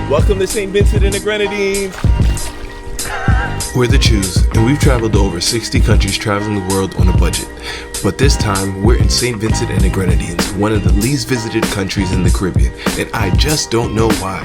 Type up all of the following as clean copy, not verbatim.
Welcome to St. Vincent and the Grenadines. We're the Chews, and we've traveled to over 60 countries traveling the world on a budget. But this time, we're in St. Vincent and the Grenadines, one of the least visited countries in the Caribbean, and I just don't know why.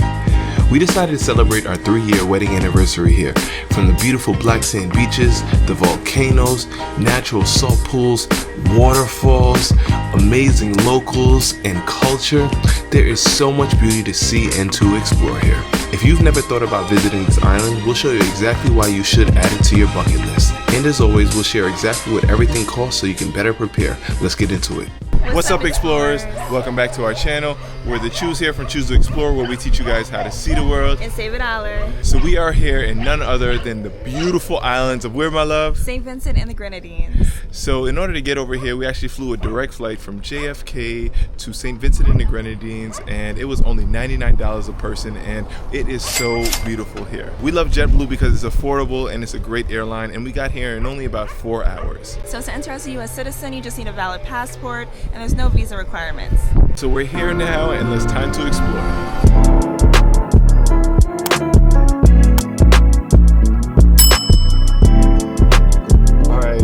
We decided to celebrate our 3-year wedding anniversary here. From the beautiful black sand beaches, the volcanoes, natural salt pools, waterfalls, amazing locals, and culture, there is so much beauty to see and to explore here. If you've never thought about visiting this island, we'll show you exactly why you should add it to your bucket list. And as always, we'll share exactly what everything costs so you can better prepare. Let's get into it. What's up, explorers? Welcome back to our channel. We're the Chews here from Choose to Explore, where we teach you guys how to see the world and save $1. So we are here in none other than the beautiful islands of where, my love? St. Vincent and the Grenadines. So in order to get over here, we actually flew a direct flight from JFK to St. Vincent and the Grenadines, and it was only $99 a person, and it is so beautiful here. We love JetBlue because it's affordable and it's a great airline, and we got here in only about 4 hours. So to enter as a U.S. citizen, you just need a valid passport, and there's no visa requirements. So we're here now, and it's time to explore.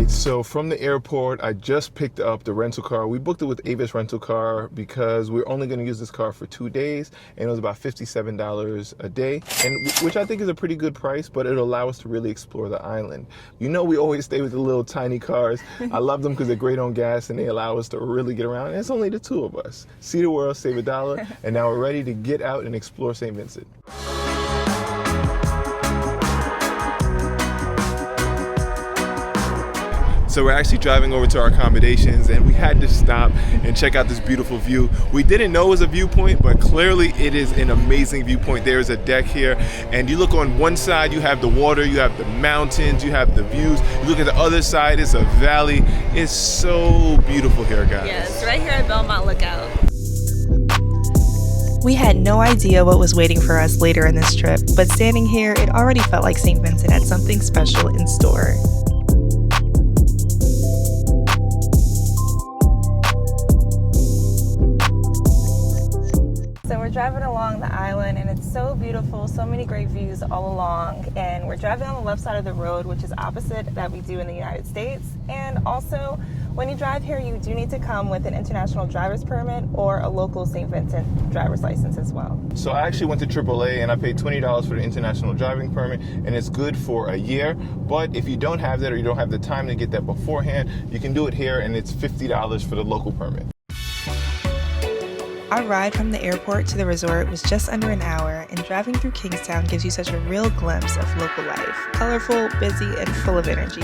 So from the airport, I just picked up the rental car. We booked it with Avis Rental Car because we're only going to use this car for 2 days, and it was about $57 a day, and which I think is a pretty good price, but it'll allow us to really explore the island. You know, we always stay with the little tiny cars. I love them because they're great on gas and they allow us to really get around. And it's only the two of us. See the world, save $1, and now we're ready to get out and explore St. Vincent. So we're actually driving over to our accommodations, and we had to stop and check out this beautiful view. We didn't know it was a viewpoint, but clearly it is an amazing viewpoint. There's a deck here, and you look on one side, you have the water, you have the mountains, you have the views. You look at the other side, it's a valley. It's so beautiful here, guys. Yes, right here at Belmont Lookout. We had no idea what was waiting for us later in this trip, but standing here, it already felt like St. Vincent had something special in store. Driving along the island, and it's so beautiful, so many great views all along, and we're driving on the left side of the road, which is opposite that we do in the United States. And also, when you drive here, you do need to come with an international driver's permit or a local St. Vincent driver's license as well. So I actually went to AAA and I paid $20 for the international driving permit, and it's good for a year. But if you don't have that, or you don't have the time to get that beforehand, you can do it here, and it's $50 for the local permit. Our ride from the airport to the resort was just under an hour, and driving through Kingstown gives you such a real glimpse of local life. Colorful, busy, and full of energy.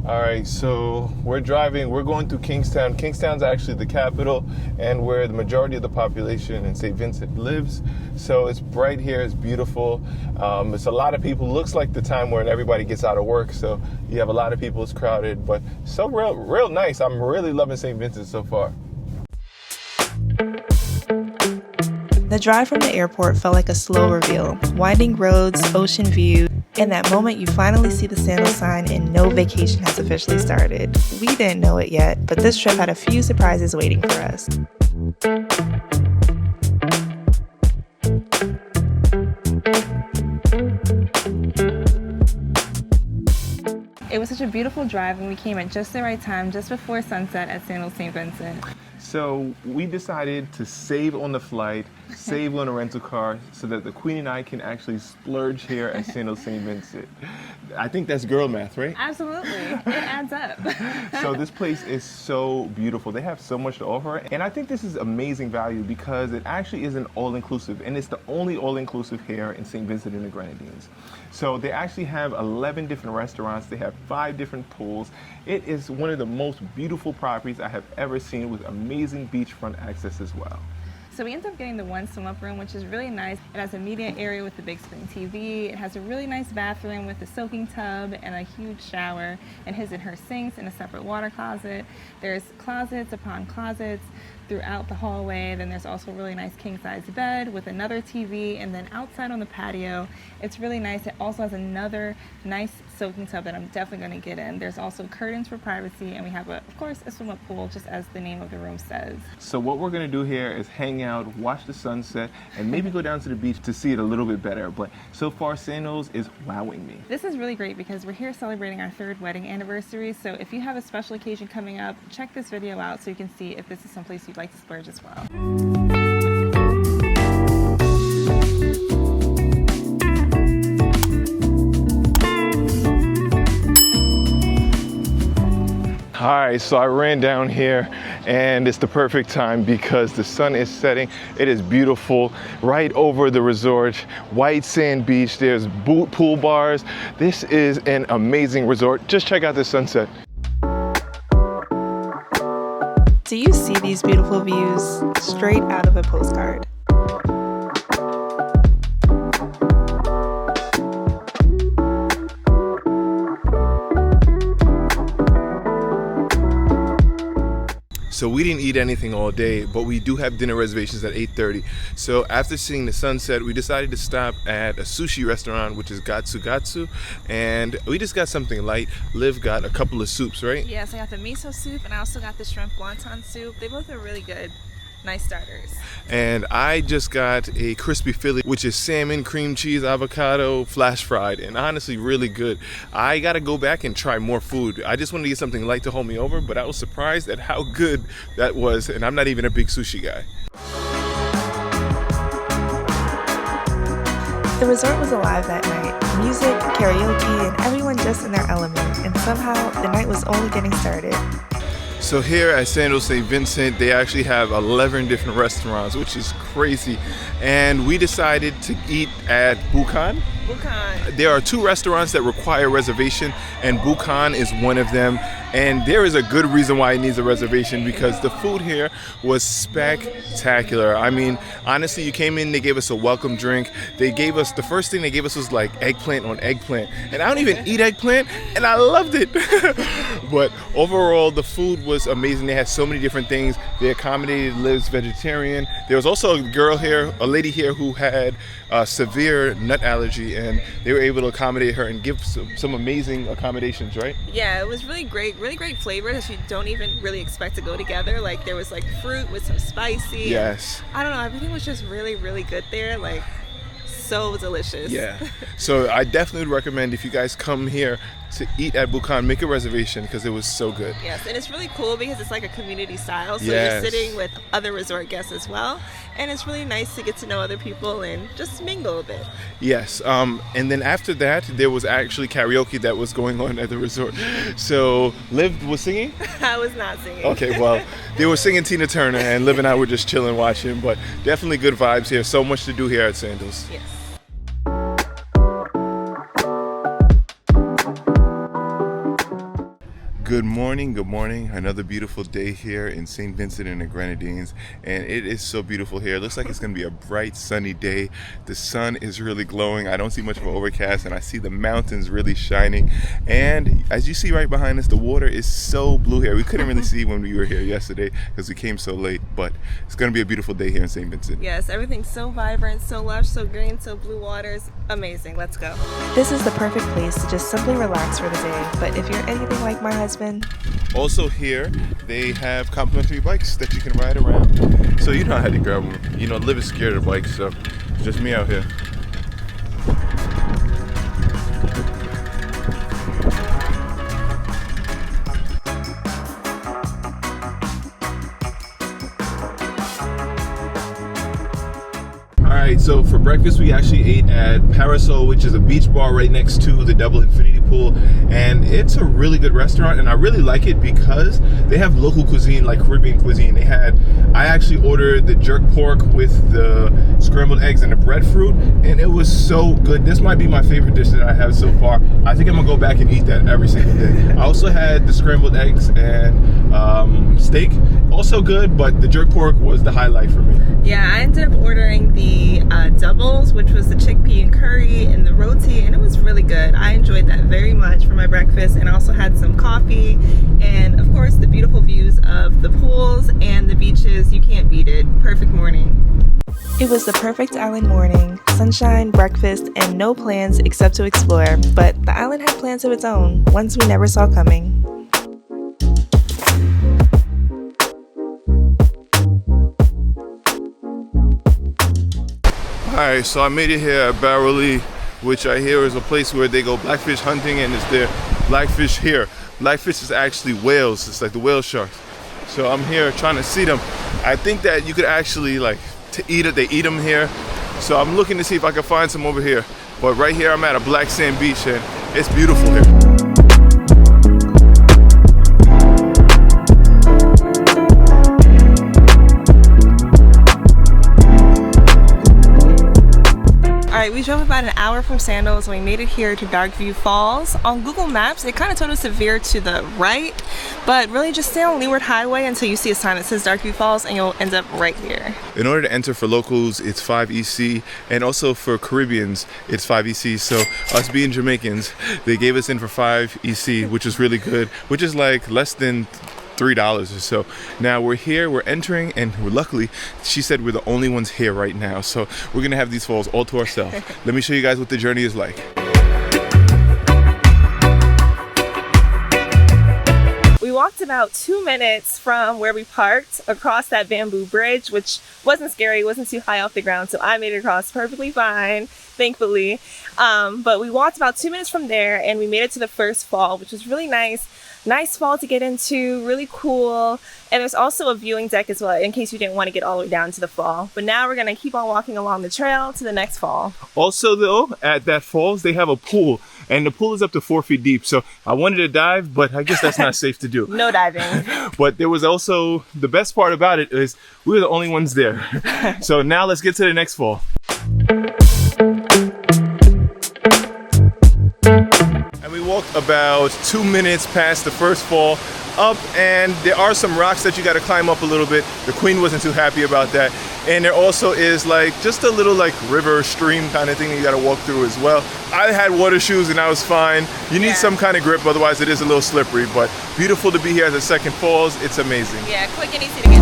All right, so we're going through Kingstown. Kingstown's actually the capital and where the majority of the population in St. Vincent lives. So it's bright here, it's beautiful. It's a lot of people. Looks like the time when everybody gets out of work, so you have a lot of people, it's crowded, but so real nice. I'm really loving St. Vincent so far. The drive from the airport felt like a slow reveal. Winding roads, ocean view, and that moment you finally see the Sandals sign and no vacation has officially started. We didn't know it yet, but this trip had a few surprises waiting for us. It was such a beautiful drive, and we came at just the right time, just before sunset at Sandals St. Vincent. So we decided to save on the flight, save on a rental car, so that the Queen and I can actually splurge here at Sandals St. Vincent. I think that's girl math, right? Absolutely, it adds up. So this place is so beautiful. They have so much to offer, and I think this is amazing value because it actually is an all-inclusive, and it's the only all-inclusive here in St. Vincent and the Grenadines. So they actually have 11 different restaurants. They have 5 different pools. It is one of the most beautiful properties I have ever seen, with amazing beachfront access as well. So we ended up getting the one swim-up room, which is really nice. It has a media area with the big screen TV. It has a really nice bathroom with a soaking tub and a huge shower, and his and her sinks and a separate water closet. There's closets upon closets throughout the hallway. Then there's also a really nice king-size bed with another TV, and then outside on the patio, it's really nice. It also has another nice soaking tub that I'm definitely going to get in. There's also curtains for privacy, and we have, of course, a swim-up pool, just as the name of the room says. So what we're going to do here is hang out out, watch the sunset, and maybe go down to the beach to see it a little bit better. But so far, Sandals is wowing me. This is really great because we're here celebrating our 3rd wedding anniversary. So if you have a special occasion coming up, check this video out so you can see if this is someplace you'd like to splurge as well. All right, so I ran down here and it's the perfect time because the sun is setting. It is beautiful right over the resort, white sand beach. There's pool bars. This is an amazing resort. Just check out the sunset. Do you see these beautiful views? Straight out of a postcard. So we didn't eat anything all day, but we do have dinner reservations at 8:30. So after seeing the sunset, we decided to stop at a sushi restaurant, which is Gatsu Gatsu, and we just got something light. Liv got a couple of soups, right? Yes, I got the miso soup and I also got the shrimp wonton soup. They both are really good. Nice starters. And I just got a crispy Philly, which is salmon, cream cheese, avocado, flash fried, and honestly really good. I gotta go back and try more food. I just wanted to get something light to hold me over, but I was surprised at how good that was, and I'm not even a big sushi guy. The resort was alive that night. Music, karaoke, and everyone just in their element, and somehow the night was only getting started. So here at Sandals St. Vincent, they actually have 11 different restaurants, which is crazy. And we decided to eat at Buccan. Buccan. There are 2 restaurants that require reservation, and Buccan is one of them. And there is a good reason why it needs a reservation, because the food here was spectacular. I mean, honestly, you came in, they gave us a welcome drink. They gave us, the first thing they gave us was like eggplant on eggplant. And I don't even eat eggplant, and I loved it. But overall, the food was amazing. They had so many different things. They accommodated Liv's vegetarian. There was also a lady here who had severe nut allergy, and they were able to accommodate her and give some amazing accommodations, right? Yeah, it was really great flavor that you don't even really expect to go together. Like there was like fruit with some spicy. Yes. I don't know, everything was just really, really good there. Like so delicious. Yeah. So I definitely would recommend, if you guys come here to eat at Buccan, make a reservation because it was so good. Yes, and it's really cool because it's like a community style. So Yes. you're sitting with other resort guests as well. And it's really nice to get to know other people and just mingle a bit. Yes. And then after that, there was actually karaoke that was going on at the resort. So Liv was singing? I was not singing. Okay, well, they were singing Tina Turner, and Liv and I were just chilling watching, but definitely good vibes here. So much to do here at Sandals. Yes. Good morning, good morning. Another beautiful day here in St. Vincent and the Grenadines, and it is so beautiful here. It looks like it's going to be a bright, sunny day. The sun is really glowing. I don't see much of an overcast, and I see the mountains really shining. And as you see right behind us, the water is so blue here. We couldn't really see when we were here yesterday because we came so late, but it's going to be a beautiful day here in St. Vincent. Yes, everything's so vibrant, so lush, so green, so blue waters. Amazing. Let's go. This is the perfect place to just simply relax for the day, but if you're anything like my husband, Also here, they have complimentary bikes that you can ride around. So you know how to grab them. You know, Liv is scared of bikes, so it's just me out here. Alright, so for breakfast we actually ate at Parisol, which is a beach bar right next to the double infinity pool, and it's a really good restaurant, and I really like it because they have local cuisine, like Caribbean cuisine. I actually ordered the jerk pork with the scrambled eggs and the breadfruit, and it was so good. This might be my favorite dish that I have so far. I think I'm gonna go back and eat that every single day. I also had the scrambled eggs and steak, also good, but the jerk pork was the highlight for me. Yeah, I ended up ordering the doubles, which was the chickpea and curry and the roti, and it was really good. I enjoyed that very much for my breakfast, and also had some coffee, and of course the beautiful views of the pools and the beaches. You can't beat it. Perfect morning. it was the perfect island morning, sunshine, breakfast, and no plans except to explore, but the island had plans of its own, ones we never saw coming. Alright, so I made it here at Barrouallie, which I hear is a place where they go blackfish hunting, and it's their blackfish here. Blackfish is actually whales, it's like the whale sharks. So I'm here trying to see them. I think that you could actually like to eat it, they eat them here. So I'm looking to see if I can find some over here. But right here I'm at a black sand beach and it's beautiful here. Alright, we drove about an hour from Sandals and we made it here to Darkview Falls. On Google Maps, it kind of told us to veer to the right, but really just stay on Leeward Highway until you see a sign that says Darkview Falls and you'll end up right here. In order to enter for locals, it's 5 EC, and also for Caribbeans, it's 5 EC. So us being Jamaicans, they gave us in for 5 EC, which is really good, which is like less than $3 or so. Now we're here, we're entering, and luckily she said we're the only ones here right now, so we're gonna have these falls all to ourselves. Let me show you guys what the journey is like. We walked about 2 minutes from where we parked across that bamboo bridge, which wasn't scary, wasn't too high off the ground, so I made it across perfectly fine, thankfully. But we walked about 2 minutes from there and we made it to the first fall, which was really nice. Nice fall to get into, really cool. And there's also a viewing deck as well, in case you didn't want to get all the way down to the fall. But now we're gonna keep on walking along the trail to the next fall. Also though, at that falls, they have a pool, and the pool is up to 4 feet deep. So I wanted to dive, but I guess that's not safe to do. No diving. But there was also, the best part about it is we were the only ones there. So now let's get to the next fall. And we walked about 2 minutes past the first fall up, and there are some rocks that you got to climb up a little bit. The queen wasn't too happy about that. And there also is like just a little like river stream kind of thing that you got to walk through as well. I had water shoes and I was fine. You need some kind of grip, otherwise it is a little slippery, but beautiful to be here at the second falls. It's amazing. Yeah, quick and easy to get to.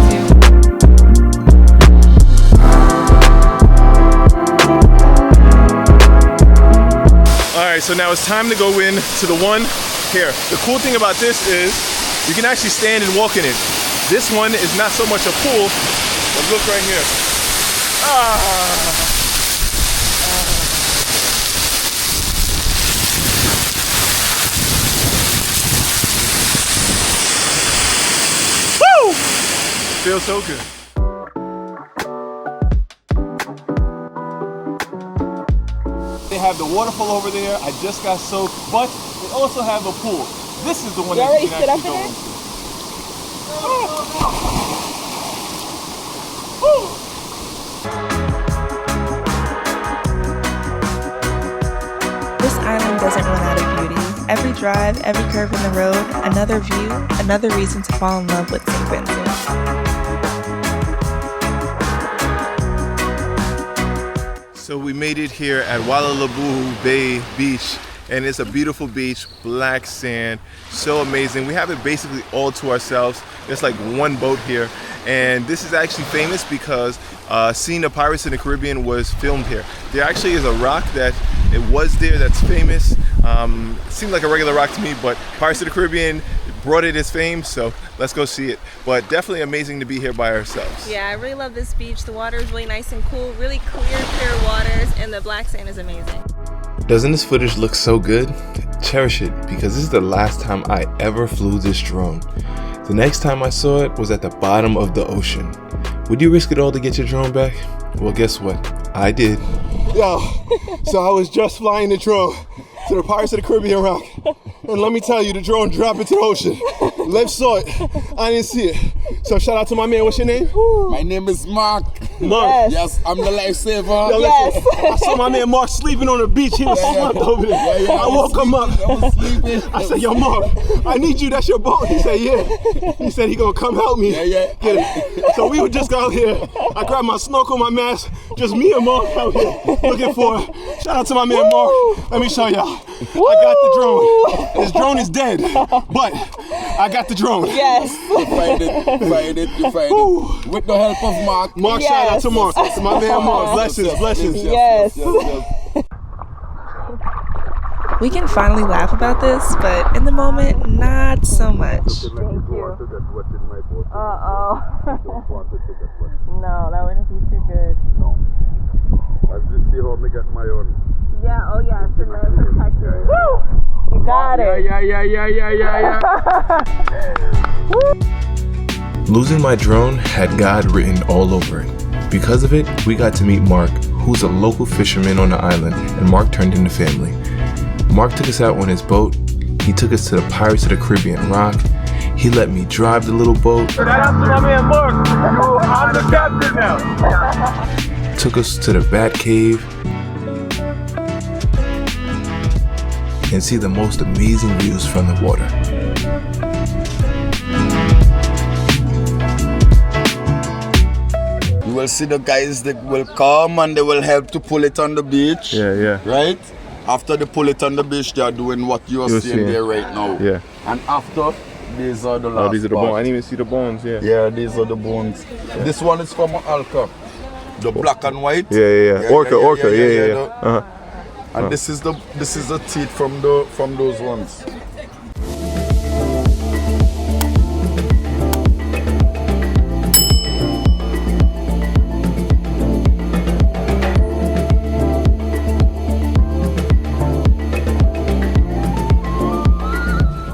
Alright, so now it's time to go in to the one here. The cool thing about this is you can actually stand and walk in it. This one is not so much a pool, but look right here. Woo! Feels so good. They have the waterfall over there. I just got soaked, but they also have a pool. This is the one that you can actually go into. This island doesn't run out of beauty. Every drive, every curve in the road, another view, another reason to fall in love with St. Vincent. So we made it here at Wallilabou Bay Beach, and it's a beautiful beach, black sand, so amazing. We have it basically all to ourselves. There's like one boat here, and this is actually famous because Scene of Pirates in the Caribbean was filmed here. There actually is a rock that it was there that's famous. It seemed like a regular rock to me, but Pirates of the Caribbean brought it as fame, so let's go see it. But definitely amazing to be here by ourselves. Yeah, I really love this beach. The water is really nice and cool, really clear waters, and the black sand is amazing. Doesn't this footage look so good? Cherish it, because this is the last time I ever flew this drone. The next time I saw it was at the bottom of the ocean. Would you risk it all to get your drone back? Well, guess what? I did. Yo, so I was just flying the drone to the Pirates of the Caribbean rock, and let me tell you, the drone dropped into the ocean. Lev saw it, I didn't see it. So shout out to my man. What's your name? My name is Mark. Mark. Yes, I'm the lifesaver. Yo, listen, I saw my man Mark sleeping on the beach. He was slept over there. I woke him up. I was sleeping. I said, yo, Mark, I need you. That's your boat. He said, yeah. He said he gonna come help me. Yeah. Get it. So we were just out here. I grabbed my snorkel, my mask, just me and Mark out here looking for it. Shout out to my man Mark. Let me show y'all. I got the drone. This drone is dead, but I got the drone. Yes. You find it. With the help of Mark. Mark, shout out to Mark. To my man Mark. Blessings. Yes. We can finally laugh about this, but in the moment, not so much. Uh-oh. No, that wouldn't be too good. As you see how me get my own. Yeah, oh yeah, it's in there protected. Woo! You got it. Yeah. Losing my drone had God written all over it. Because of it, we got to meet Mark, who's a local fisherman on the island, and Mark turned into family. Mark took us out on his boat. He took us to the Pirates of the Caribbean Rock. He let me drive the little boat. Shout out to my man Mark. I'm the captain now. Took us to the Bat Cave. And see the most amazing views from the water. You will see the guys that will come and they will help to pull it on the beach. Yeah. Right? After they pull it on the beach, they are doing what you are seeing there right now. Yeah. And after, these are the last Oh, these are the part. bones. I didn't even see the bones. Yeah. Yeah, these are the bones. This one is from Alka. The black and white. Yeah. Orca. Yeah. And this is the teeth from those ones.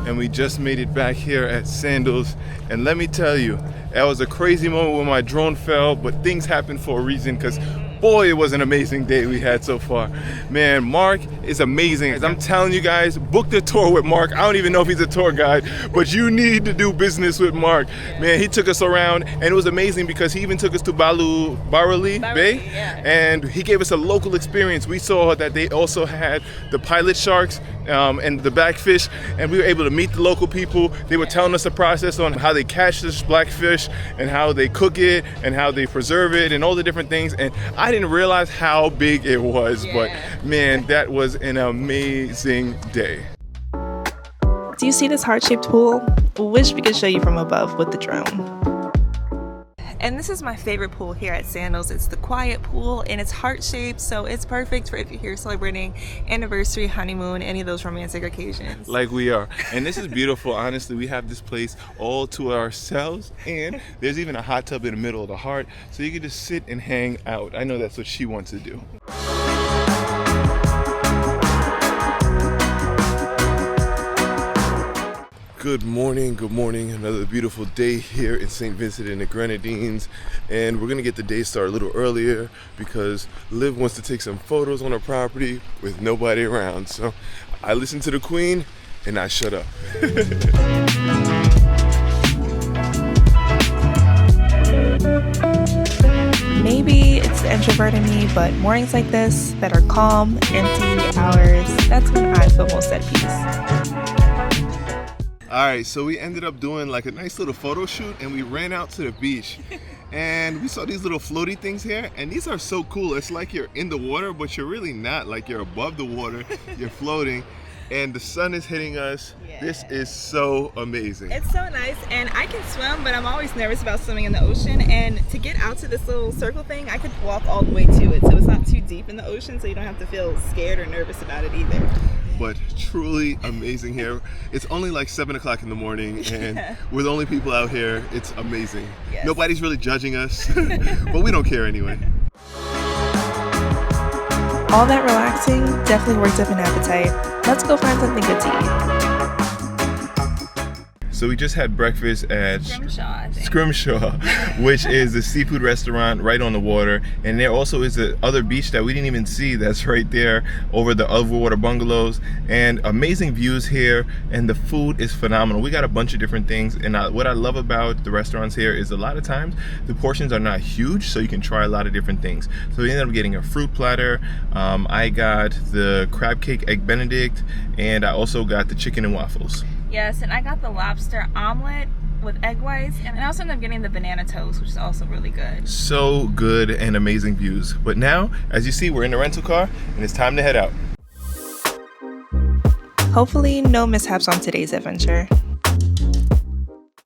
And we just made it back here at Sandals, and let me tell you, that was a crazy moment when my drone fell, but things happen for a reason, because boy, it was an amazing day we had so far. Man, Mark is amazing. As I'm telling you guys, book the tour with Mark. I don't even know if he's a tour guide, but you need to do business with Mark. Man, he took us around, and it was amazing because he even took us to Barrouallie Bay, and he gave us a local experience. We saw that they also had the pilot sharks and the blackfish, and we were able to meet the local people. They were telling us the process on how they catch this blackfish and how they cook it and how they preserve it and all the different things. And I didn't realize how big it was, but man, that was an amazing day. Do you see this heart-shaped pool? Wish we could show you from above with the drone. And this is my favorite pool here at Sandals. It's the quiet pool and it's heart-shaped, so it's perfect for if you're here celebrating anniversary, honeymoon, any of those romantic occasions. Like we are. And this is beautiful. Honestly, we have this place all to ourselves, and there's even a hot tub in the middle of the heart, so you can just sit and hang out. I know that's what she wants to do. Good morning. Another beautiful day here in St. Vincent and the Grenadines, and we're gonna get the day started a little earlier because Liv wants to take some photos on her property with nobody around. So I listen to the Queen and I shut up. Maybe it's the introvert in me, but mornings like this that are calm, empty hours, that's when I feel most at peace. All right, so we ended up doing like a nice little photo shoot, and we ran out to the beach and we saw these little floaty things here, and these are so cool. It's like you're in the water, but you're really not. Like you're above the water, you're floating, and the sun is hitting us. This is so amazing. It's so nice, and I can swim, but I'm always nervous about swimming in the ocean. And to get out to this little circle thing, I could walk all the way to it, so it's not too deep in the ocean, so you don't have to feel scared or nervous about it either. But truly amazing here. It's only like 7 o'clock in the morning, and we're the only people out here. It's amazing. Yes. Nobody's really judging us, but we don't care anyway. All that relaxing definitely worked up an appetite. Let's go find something good to eat. So we just had breakfast at Scrimshaw, which is the seafood restaurant right on the water. And there also is the other beach that we didn't even see that's right there over the overwater bungalows. And amazing views here, and the food is phenomenal. We got a bunch of different things, and what I love about the restaurants here is a lot of times the portions are not huge, so you can try a lot of different things. So we ended up getting a fruit platter. I got the crab cake egg benedict, and I also got the chicken and waffles. Yes, and I got the lobster omelet with egg whites, and I also ended up getting the banana toast, which is also really good. So good, and amazing views. But now, as you see, we're in the rental car, and it's time to head out. Hopefully no mishaps on today's adventure.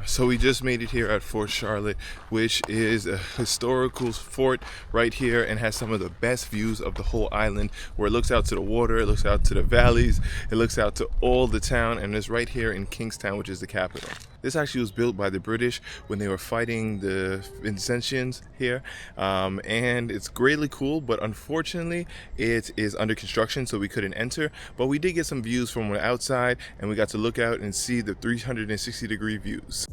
So we just made it here at Fort Charlotte, which is a historical fort right here and has some of the best views of the whole island, where it looks out to the water, it looks out to the valleys, it looks out to all the town, and it's right here in Kingstown, which is the capital. This actually was built by the British when they were fighting the Vincentians here, and it's greatly cool, but unfortunately it is under construction, so we couldn't enter, but we did get some views from the outside, and we got to look out and see the 360-degree views.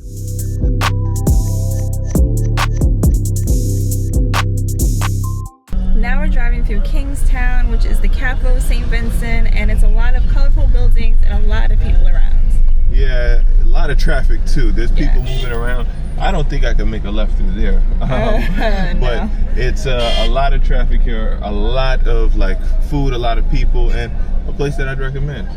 Now we're driving through Kingstown, which is the capital of St. Vincent, and it's a lot of colorful buildings and a lot of people around. Yeah, a lot of traffic too. There's people moving around. I don't think I can make a left through there. No. But it's a lot of traffic here, a lot of like food, a lot of people, and a place that I'd recommend.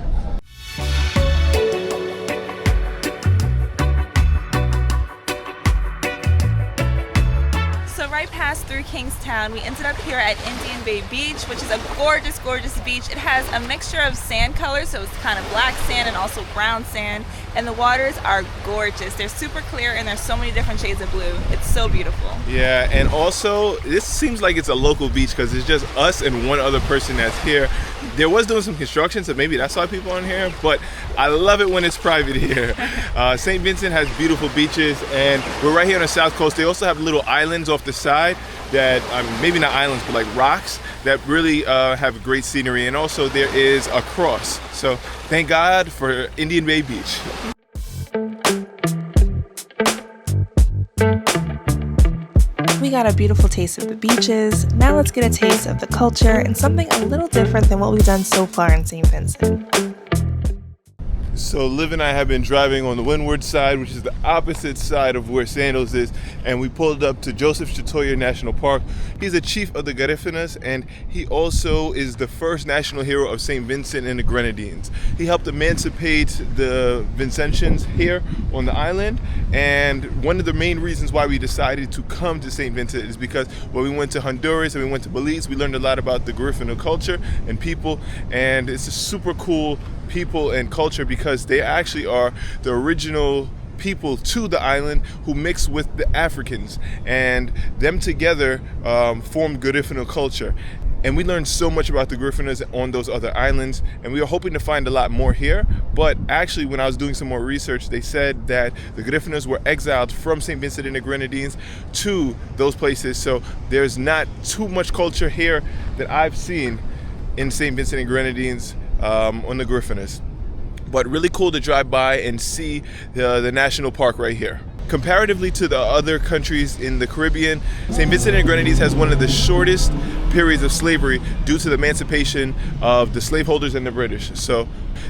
Right past through Kingstown, we ended up here at Indian Bay Beach, which is a gorgeous, gorgeous beach. It has a mixture of sand colors, so it's kind of black sand and also brown sand, and the waters are gorgeous. They're super clear and there's so many different shades of blue. It's so beautiful. Yeah, and also this seems like it's a local beach because it's just us and one other person that's here. There was doing some construction, so maybe that's why people aren't here, but I love it when it's private here. St. Vincent has beautiful beaches, and we're right here on the south coast. They also have little islands off the side that, maybe not islands, but like rocks that really have great scenery, and also there is a cross. So thank God for Indian Bay Beach. We got a beautiful taste of the beaches. Now let's get a taste of the culture and something a little different than what we've done so far in St. Vincent. So Liv and I have been driving on the windward side, which is the opposite side of where Sandals is, and we pulled up to Joseph Chatoyer National Park. He's the chief of the Grenadines, and he also is the first national hero of St. Vincent and the Grenadines. He helped emancipate the Vincentians here on the island, and one of the main reasons why we decided to come to St. Vincent is because when we went to Honduras and we went to Belize, we learned a lot about the Garifuna culture and people, and it's a super cool people and culture because they actually are the original people to the island who mixed with the Africans, and them together formed Garifuna culture. And we learned so much about the Garifunas on those other islands, and we were hoping to find a lot more here. But actually, when I was doing some more research, they said that the Garifunas were exiled from St. Vincent and the Grenadines to those places. So there's not too much culture here that I've seen in St. Vincent and Grenadines on the Garifunas. But really cool to drive by and see the national park right here. Comparatively to the other countries in the Caribbean, St. Vincent and Grenadines has one of the shortest periods of slavery due to the emancipation of the slaveholders and the British. So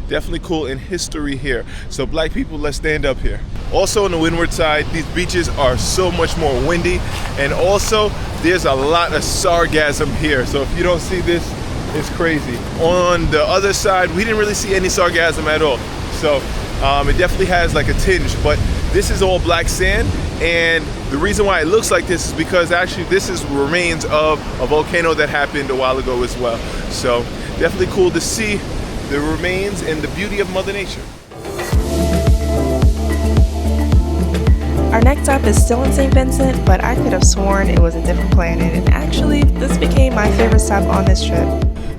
definitely cool in history here. So black people, let's stand up here. Also on the windward side, these beaches are so much more windy, and also there's a lot of sargassum here. So if you don't see this, it's crazy. On the other side, we didn't really see any sargassum at all. So it definitely has like a tinge, but this is all black sand, and the reason why it looks like this is because actually this is remains of a volcano that happened a while ago as well. So definitely cool to see the remains and the beauty of Mother Nature. Our next stop is still in St. Vincent, but I could have sworn it was a different planet, and actually this became my favorite stop on this trip.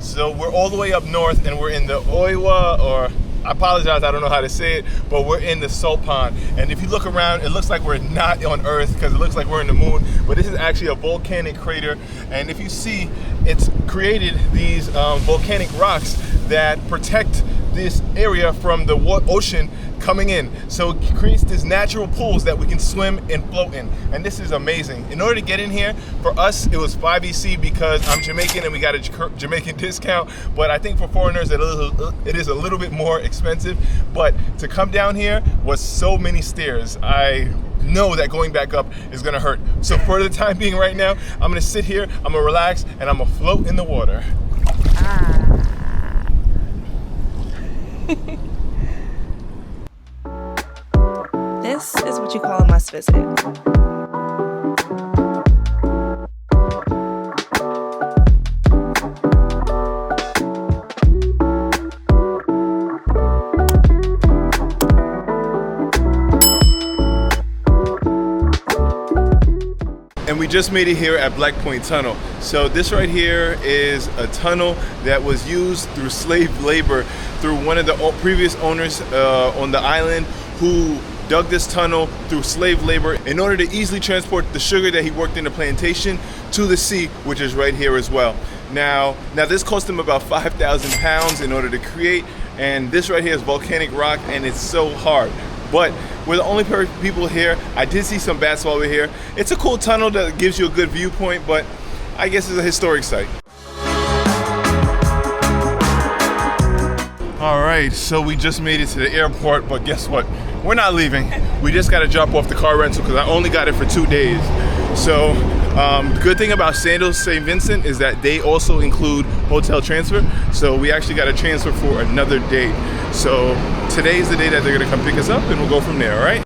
So we're all the way up north, and we're in the Owia, or I apologize, I don't know how to say it, but we're in the salt pond. And if you look around, it looks like we're not on Earth because it looks like we're in the moon, but this is actually a volcanic crater. And if you see, it's created these volcanic rocks that protect this area from the ocean coming in. So it creates these natural pools that we can swim and float in. And this is amazing. In order to get in here, for us, it was $5 because I'm Jamaican and we got a Jamaican discount. But I think for foreigners, it is a little bit more expensive. But to come down here was so many stairs. I know that going back up is gonna hurt. So for the time being right now, I'm gonna sit here, I'm gonna relax, and I'm gonna float in the water. This is what you call a must visit. just made it here at Black Point Tunnel. So this right here is a tunnel that was used through slave labor through one of the previous owners on the island, who dug this tunnel through slave labor in order to easily transport the sugar that he worked in the plantation to the sea, which is right here as well. Now this cost him about 5,000 pounds in order to create, and this right here is volcanic rock, and it's so hard. But we're the only people here. I did see some bats while we're here. It's a cool tunnel that gives you a good viewpoint, but I guess it's a historic site. All right, so we just made it to the airport, but guess what? We're not leaving. We just got to drop off the car rental because I only got it for 2 days. So good thing about Sandals St. Vincent is that they also include hotel transfer. So we actually got a transfer for another day. So today's the day that they're gonna come pick us up, and we'll go from there, all right?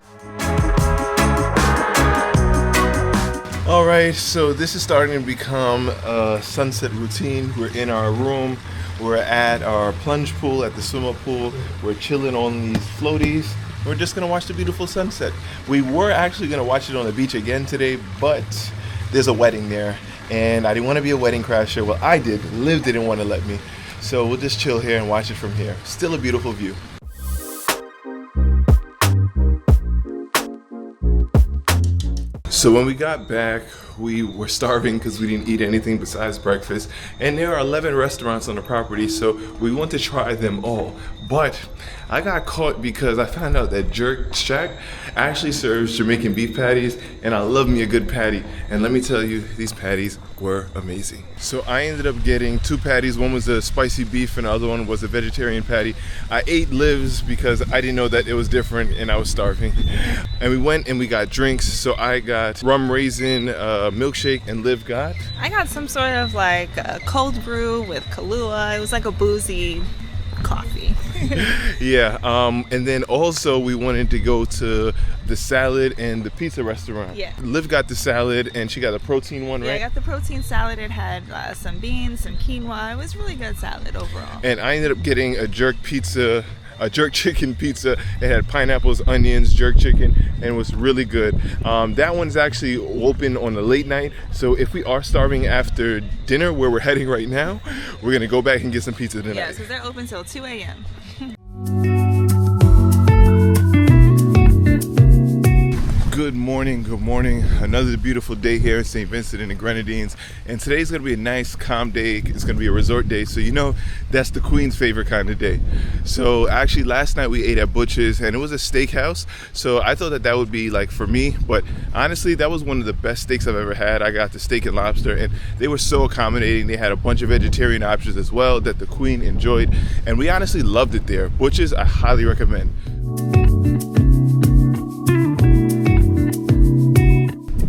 All right, so this is starting to become a sunset routine. We're in our room. We're at our plunge pool at the swimming pool. We're chilling on these floaties. We're just gonna watch the beautiful sunset. We were actually gonna watch it on the beach again today, but there's a wedding there, and I didn't want to be a wedding crasher. Well, I did. Liv didn't want to let me. So we'll just chill here and watch it from here. Still a beautiful view. So when we got back, we were starving because we didn't eat anything besides breakfast. And there are 11 restaurants on the property, so we want to try them all. But I got caught because I found out that Jerk Shack actually serves Jamaican beef patties, and I love me a good patty. And let me tell you, these patties were amazing. So I ended up getting 2 patties. One was a spicy beef and the other one was a vegetarian patty. I ate Liv's because I didn't know that it was different and I was starving. And we went and we got drinks. So I got rum raisin milkshake, and Liv got? I got some sort of like a cold brew with Kahlua. It was like a boozy coffee. Yeah, and then also we wanted to go to the salad and the pizza restaurant. Yeah. Liv got the salad and she got a protein one, right? Yeah, I got the protein salad. It had some beans, some quinoa. It was really good salad overall. And I ended up getting a jerk chicken pizza. It had pineapples, onions, jerk chicken, and it was really good. That one's actually open on the late night. So if we are starving after dinner, where we're heading right now, we're gonna go back and get some pizza tonight. Yeah, because they're open till 2 a.m. Good morning. Another beautiful day here in St. Vincent and the Grenadines. And today's gonna be a nice, calm day. It's gonna be a resort day. So you know, that's the Queen's favorite kind of day. So actually last night we ate at Butch's and it was a steakhouse. So I thought that would be like for me, but honestly, that was one of the best steaks I've ever had. I got the steak and lobster and they were so accommodating. They had a bunch of vegetarian options as well that the Queen enjoyed. And we honestly loved it there. Butch's, I highly recommend.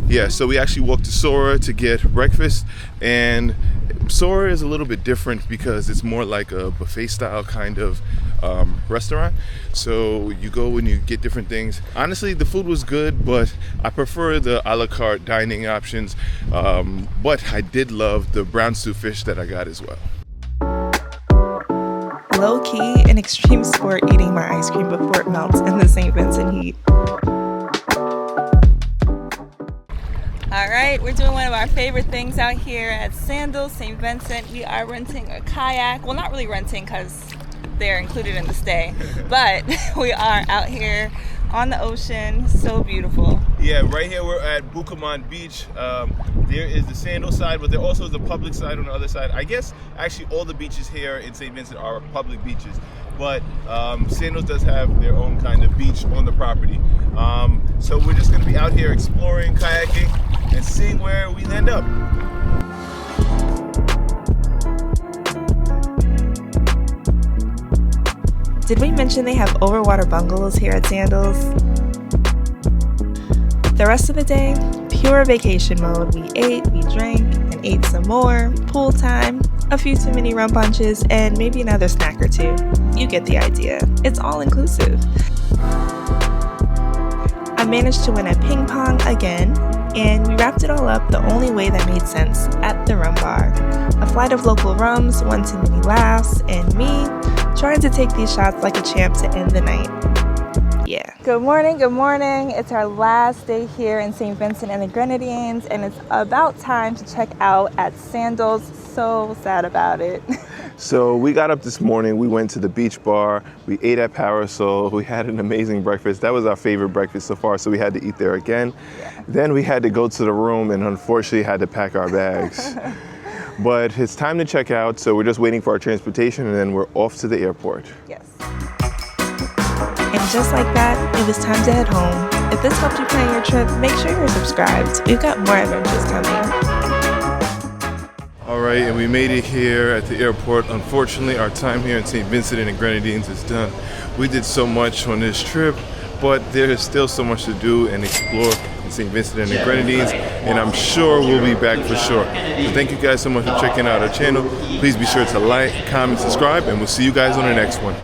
Yeah, so we actually walked to Sora to get breakfast, and Sora is a little bit different because it's more like a buffet style kind of restaurant. So you go and you get different things. Honestly, the food was good, but I prefer the a la carte dining options. But I did love the brown stew fish that I got as well. Low key, an extreme sport eating my ice cream before it melts in the St. Vincent heat. All right, we're doing one of our favorite things out here at Sandals St. Vincent. We are renting a kayak. Well, not really renting because they're included in the stay, but we are out here on the ocean. So beautiful. Yeah, right here we're at Buccan Beach. There is the Sandals side, but there also is the public side on the other side. I guess actually all the beaches here in St. Vincent are public beaches, but Sandals does have their own kind of beach on the property. So we're just going to be out here exploring, kayaking, and seeing where we end up. Did we mention they have overwater bungalows here at Sandals? The rest of the day, pure vacation mode. We ate, we drank, and ate some more, pool time, a few too many rum punches, and maybe another snack or two. You get the idea. It's all inclusive. I managed to win a ping pong again, and we wrapped it all up the only way that made sense, at the rum bar. A flight of local rums, one too many laughs, and me trying to take these shots like a champ to end the night. Yeah. Good morning, good morning. It's our last day here in St. Vincent and the Grenadines, and it's about time to check out at Sandals. So sad about it. So we got up this morning, we went to the beach bar, we ate at Parisol, we had an amazing breakfast. That was our favorite breakfast so far, so we had to eat there again. Yeah. Then we had to go to the room and unfortunately had to pack our bags. But it's time to check out, so we're just waiting for our transportation and then we're off to the airport. Yes. And just like that, it was time to head home. If this helped you plan your trip, make sure you're subscribed. We've got more adventures coming. All right, and we made it here at the airport. Unfortunately, our time here in St. Vincent and the Grenadines is done. We did so much on this trip, but there is still so much to do and explore in St. Vincent and the Grenadines, and I'm sure we'll be back for sure. So thank you guys so much for checking out our channel. Please be sure to like, comment, subscribe, and we'll see you guys on the next one.